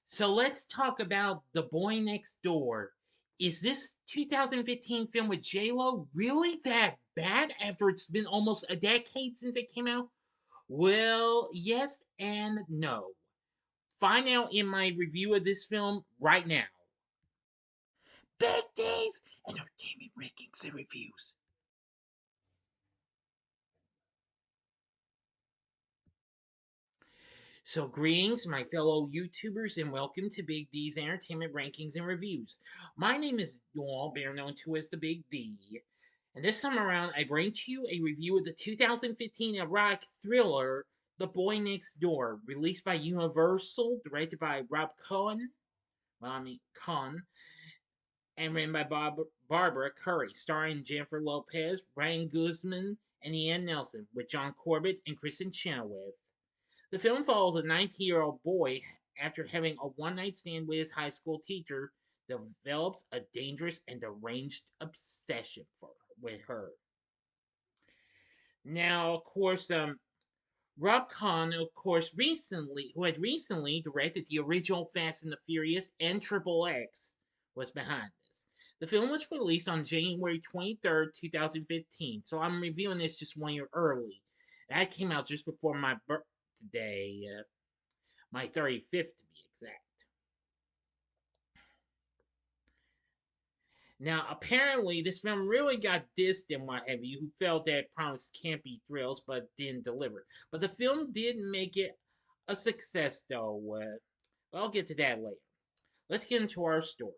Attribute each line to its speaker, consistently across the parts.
Speaker 1: So let's talk about The Boy Next Door. Is this 2015 film with J-Lo really that bad after it's been almost a decade since it came out? Well, yes and no. Find out in my review of this film right now. Big D's Entertainment Rankings and Reviews. So, greetings, my fellow YouTubers, and welcome to Big D's Entertainment Rankings and Reviews. My name is Noel, better known to as the Big D, and this time around, I bring to you a review of the 2015 erotic thriller The Boy Next Door, released by Universal, directed by Rob Cohen, Cohn, and written by Barbara Curry, starring Jennifer Lopez, Ryan Guzman, and Ian Nelson, with John Corbett and Kristin Chenoweth. The film follows a 19-year-old boy after having a one-night stand with his high school teacher, develops a dangerous and deranged obsession with her. Now, of course, Rob Kahn, of course, who had recently directed the original Fast and the Furious and Triple X, was behind this. The film was released on January 23rd, 2015, so I'm reviewing this just 1 year early. That came out just before my birthday, my 35th to be exact. Now, apparently, this film really got dissed and what have you, who felt that it promised campy thrills but didn't deliver. But the film did make it a success, though. But I'll get to that later. Let's get into our story.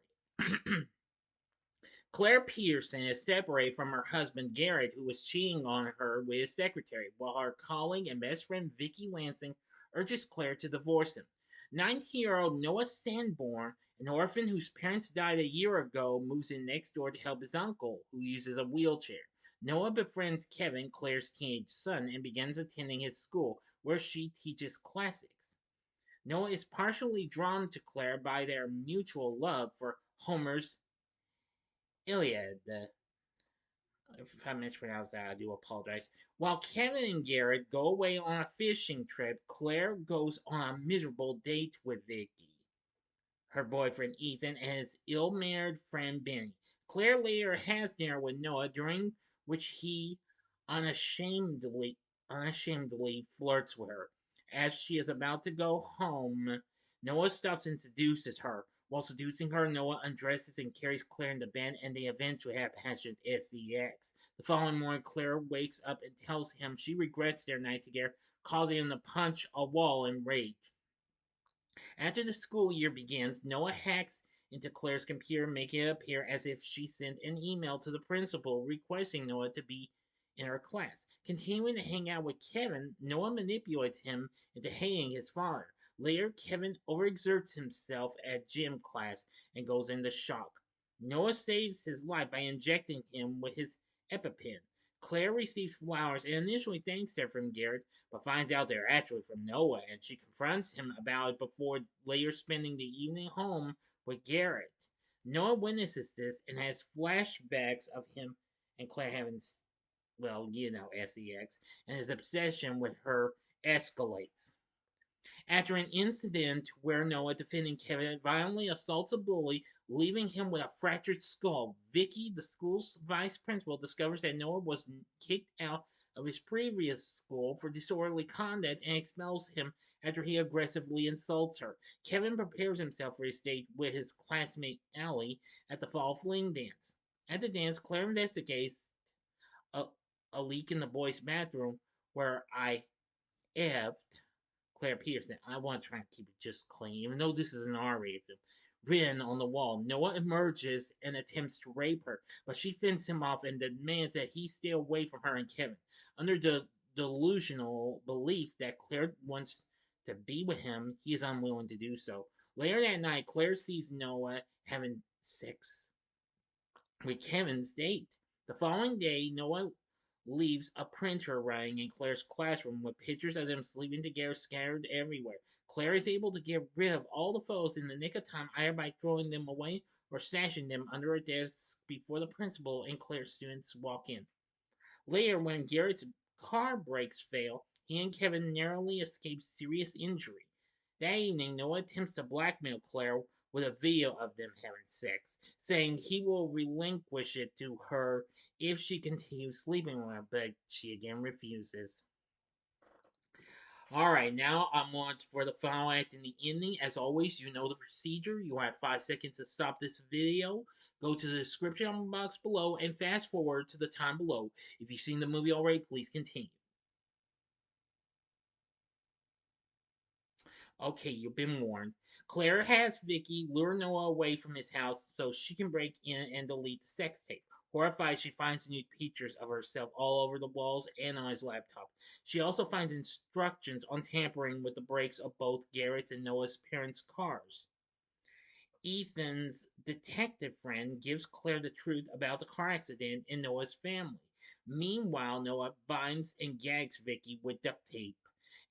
Speaker 1: Claire Pearson is separated from her husband Garrett, who was cheating on her with his secretary, while her colleague and best friend Vicky Lansing urges Claire to divorce him. 19-year-old Noah Sanborn, an orphan whose parents died a year ago, moves in next door to help his uncle, who uses a wheelchair. Noah befriends Kevin, Claire's teenage son, and begins attending his school, where she teaches classics. Noah is partially drawn to Claire by their mutual love for Homer's Iliad. If I mispronounced that, I do apologize. While Kevin and Garrett go away on a fishing trip, Claire goes on a miserable date with Vicky, her boyfriend Ethan, and his ill-mannered friend Benny. Claire later has dinner with Noah, during which he unashamedly, unashamedly flirts with her. As she is about to go home, Noah stops and seduces her. While seducing her, Noah undresses and carries Claire into bed, and they eventually have passionate sex. The following morning, Claire wakes up and tells him she regrets their night together, causing him to punch a wall in rage. After the school year begins, Noah hacks into Claire's computer, making it appear as if she sent an email to the principal requesting Noah to be in her class. Continuing to hang out with Kevin, Noah manipulates him into hating his father. Later, Kevin overexerts himself at gym class and goes into shock. Noah saves his life by injecting him with his EpiPen. Claire receives flowers and initially thanks her from Garrett, but finds out they're actually from Noah, and she confronts him about it before later spending the evening home with Garrett. Noah witnesses this and has flashbacks of him and Claire having, well, sex, and his obsession with her escalates. After an incident where Noah, defending Kevin, violently assaults a bully, leaving him with a fractured skull, Vicky, the school's vice principal, discovers that Noah was kicked out of his previous school for disorderly conduct and expels him after he aggressively insults her. Kevin prepares himself for his date with his classmate Allie at the fall fling dance. At the dance, Claire investigates a, a leak in the boys' bathroom where I effed Claire Pearson. I want to try and keep it just clean, even though this is an R-rated film. Written on the wall, Noah emerges and attempts to rape her, but she fends him off and demands that he stay away from her and Kevin. Under the delusional belief that Claire wants to be with him, he is unwilling to do so. Later that night, Claire sees Noah having sex with Kevin's date. The following day, Noah leaves a printer running in Claire's classroom with pictures of them sleeping together scattered everywhere. Claire is able to get rid of all the photos in the nick of time, either by throwing them away or stashing them under her desk before the principal and Claire's students walk in. Later, when Garrett's car brakes fail, he and Kevin narrowly escape serious injury. That evening, Noah attempts to blackmail Claire with a video of them having sex, saying he will relinquish it to her if she continues sleeping with him, but she again refuses. All right, now I'm on for the final act and the ending. As always, you know the procedure. You have 5 seconds to stop this video. Go to the description box below and fast forward to the time below. If you've seen the movie already, please continue. Okay, you've been warned. Claire has Vicky lure Noah away from his house so she can break in and delete the sex tape. Horrified, she finds nude pictures of herself all over the walls and on his laptop. She also finds instructions on tampering with the brakes of both Garrett's and Noah's parents' cars. Ethan's detective friend gives Claire the truth about the car accident in Noah's family. Meanwhile, Noah binds and gags Vicky with duct tape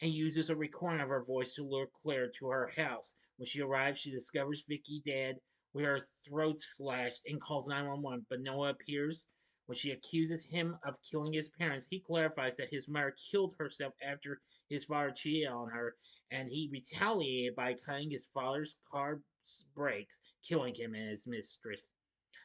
Speaker 1: and uses a recording of her voice to lure Claire to her house. When she arrives, she discovers Vicky dead with her throat slashed and calls 911, but Noah appears. When she accuses him of killing his parents, he clarifies that his mother killed herself after his father cheated on her, and he retaliated by cutting his father's car brakes, killing him and his mistress.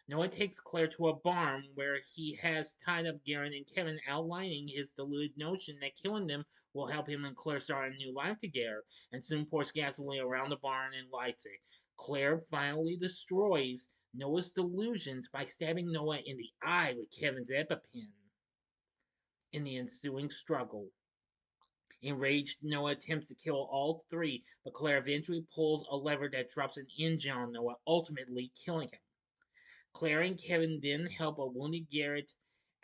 Speaker 1: Noah takes Claire to a barn where he has tied up Garen and Kevin, outlining his deluded notion that killing them will help him and Claire start a new life together, and soon pours gasoline around the barn and lights it. Claire finally destroys Noah's delusions by stabbing Noah in the eye with Kevin's EpiPen. In the ensuing struggle, enraged, Noah attempts to kill all three, but Claire eventually pulls a lever that drops an engine on Noah, ultimately killing him. Claire and Kevin then help a wounded Garrett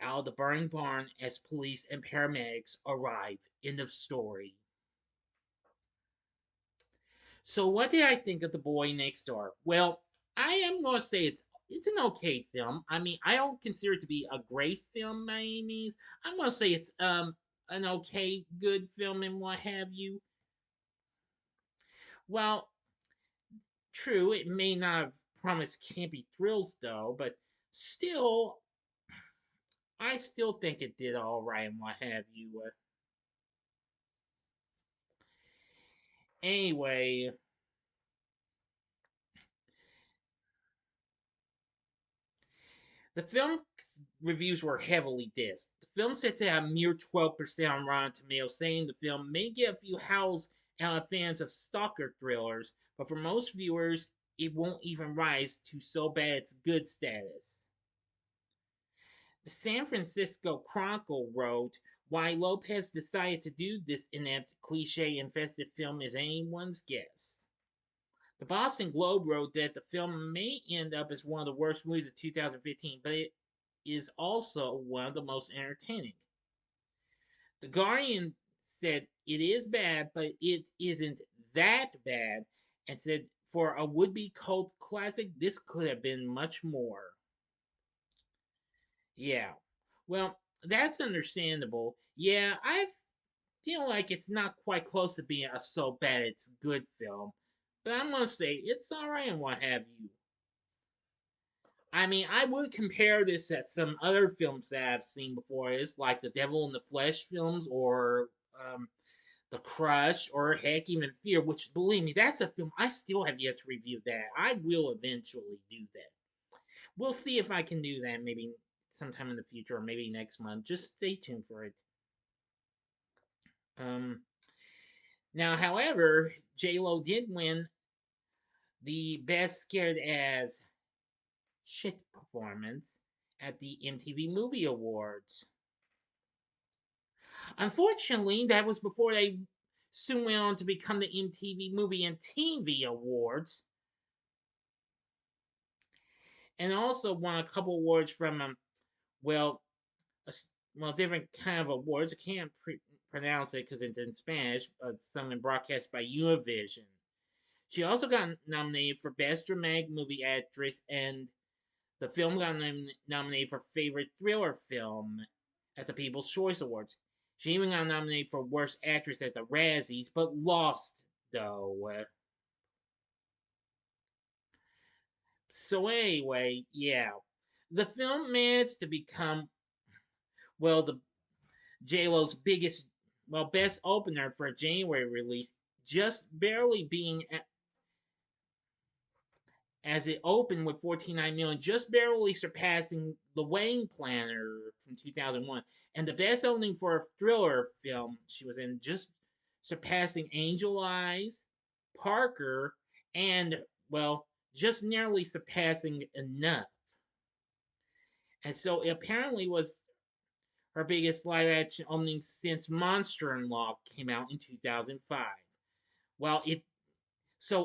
Speaker 1: out of the burning barn as police and paramedics arrive. End of story. So, what did I think of The Boy Next Door? Well, I am going to say it's an okay film. I mean, I don't consider it to be a great film by any means. I'm going to say it's an okay, good film and what have you. Well, true, it may not have promised campy thrills though, but still, I still think it did all right and what have you. Anyway, the film reviews were heavily dissed. The film sits at a mere 12% on Rotten Tomatoes, saying the film may get a few howls out of fans of stalker thrillers, but for most viewers, it won't even rise to so bad it's good status. The San Francisco Chronicle wrote, "Why Lopez decided to do this inept, cliche infested film is anyone's guess." The Boston Globe wrote that the film may end up as one of the worst movies of 2015, but it is also one of the most entertaining. The Guardian said it is bad, but it isn't that bad, and said for a would be cult classic, this could have been much more. Yeah. Well, that's understandable. Yeah, I feel like it's not quite close to being a so bad it's good film. But I'm gonna say it's alright and what have you. I mean, I would compare this to some other films that I've seen before. It's like the Devil in the Flesh films or The Crush or heck, even Fear, which, believe me, that's a film I still have yet to review that. I will eventually do that. We'll see if I can do that maybe sometime in the future or maybe next month. Just stay tuned for it. Um, Now, however, J Lo did win the Best Scared as Shit performance at the MTV Movie Awards. Unfortunately, that was before they soon went on to become the MTV Movie and TV Awards, and also won a couple awards from well, a, well, different kind of awards. I can't pronounce it because it's in Spanish. Some broadcast by Univision. She also got nominated for Best Dramatic Movie Actress, and the film got nominated for Favorite Thriller Film at the People's Choice Awards. She even got nominated for Worst Actress at the Razzies, but lost, though. So, anyway, yeah. The film managed to become, well, the JLo's biggest, well, best opener for a January release, just barely being as it opened with 14.9 million, just barely surpassing The Wedding Planner from 2001, and the best opening for a thriller film she was in, just surpassing Angel Eyes, Parker, and, well, just nearly surpassing Enough. And so it apparently was her biggest live action opening since Monster in Law came out in 2005. Well,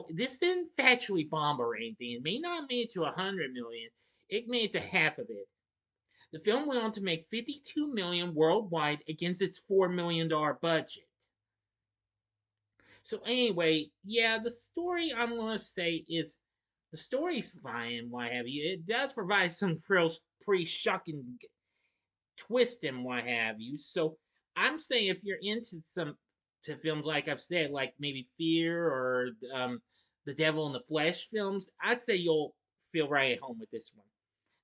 Speaker 1: this didn't factually bomb or anything. It may not have made it to 100 million. It made it to half of it. The film went on to make 52 million worldwide against its $4 million budget. So anyway, yeah, the story I'm gonna say is the story's fine and what have you. It does provide some pretty shocking twist and what have you. So I'm saying if you're into some to films like I've said, like maybe Fear or the Devil in the Flesh films, I'd say you'll feel right at home with this one.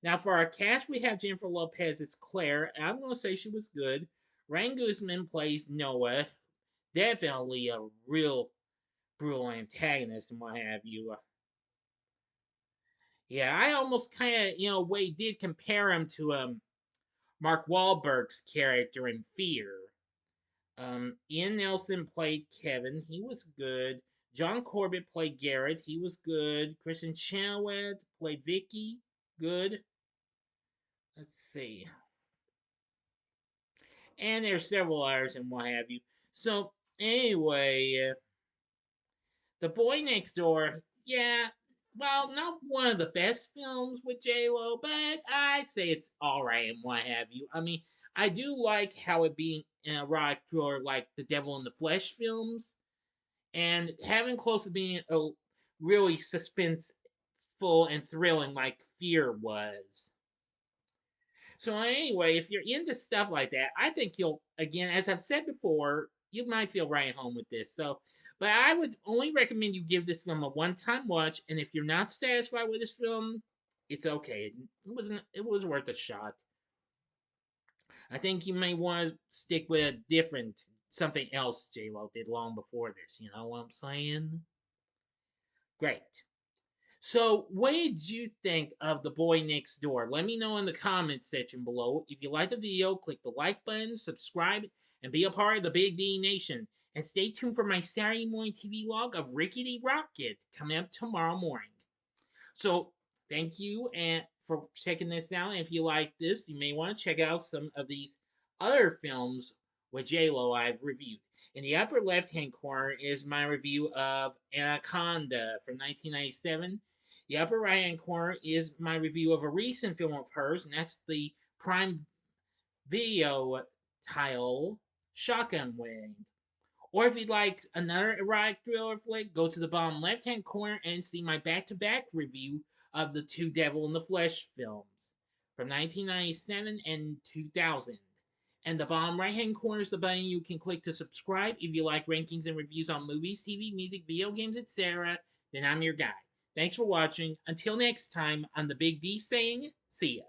Speaker 1: Now for our cast, we have Jennifer Lopez as Claire. And I'm gonna say she was good. Ryan Guzman plays Noah. Definitely a real brutal antagonist and what have you. Yeah, I almost kind of, way did compare him to Mark Wahlberg's character in Fear. Ian Nelson played Kevin. He was good. John Corbett played Garrett. He was good. Kristin Chenoweth played Vicky. Good. Let's see. And there's several others and what have you. So anyway, The Boy Next Door. Yeah, well, not one of the best films with J Lo, but I'd say it's all right and what have you. I mean, I do like how it being an erotic thriller like the Devil in the Flesh films, and having close to being a really suspenseful and thrilling like Fear was. So anyway, if you're into stuff like that, I think you'll, again, as I've said before, you might feel right at home with this. So, but I would only recommend you give this film a one-time watch, and if you're not satisfied with this film, it's okay. It was worth a shot. I think you may want to stick with a different something else J Lo did long before this. You know what I'm saying? Great. So, what did you think of The Boy Next Door? Let me know in the comments section below. If you liked the video, click the like button, subscribe, and be a part of the Big D Nation. And stay tuned for my Saturday morning TV log of Rickety Rocket coming up tomorrow morning. So, thank you and for checking this out. And if you like this, you may want to check out some of these other films with J-Lo I've reviewed. In the upper left-hand corner is my review of Anaconda from 1997. The upper right-hand corner is my review of a recent film of hers, and that's the Prime Video title, Shotgun Wedding. Or if you'd like another erotic thriller flick, go to the bottom left-hand corner and see my back-to-back review of the two Devil in the Flesh films from 1997 and 2000. And the bottom right-hand corner is the button you can click to subscribe if you like rankings and reviews on movies, TV, music, video games, etc. Then I'm your guy. Thanks for watching. Until next time, I'm the Big D saying, see ya.